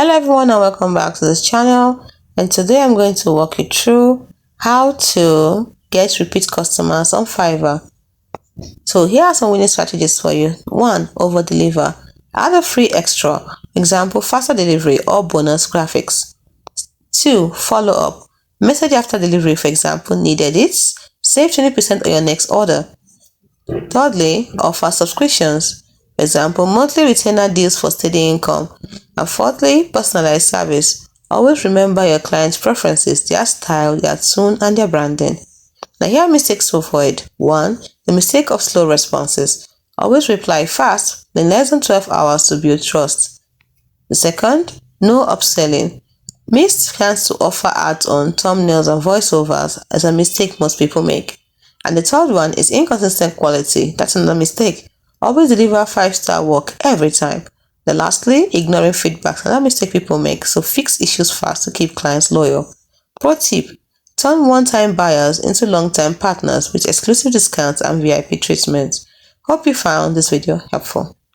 Hello everyone and welcome back to this channel, and today I'm going to walk you through how to get repeat customers on Fiverr. So here are some winning strategies for you. 1. Over deliver. Add a free extra, example faster delivery or bonus graphics. 2. Follow up. Message after delivery, for example need edits, save 20% on your next order. Thirdly, offer subscriptions, for example monthly retainer deals for steady income. And fourthly, personalized service. Always remember your client's preferences, their style, their tone, and their branding. Now here are mistakes to avoid. 1. The mistake of slow responses. Always reply fast, in less than 12 hours to build trust. The second, no upselling. Miss chance to offer ads on thumbnails and voiceovers is a mistake most people make. And the third one is inconsistent quality. That's another mistake. Always deliver 5-star work every time. Then lastly, ignoring feedback. Another mistake people make. So fix issues fast to keep clients loyal. Pro tip: turn one-time buyers into long-term partners with exclusive discounts and VIP treatments. Hope you found this video helpful.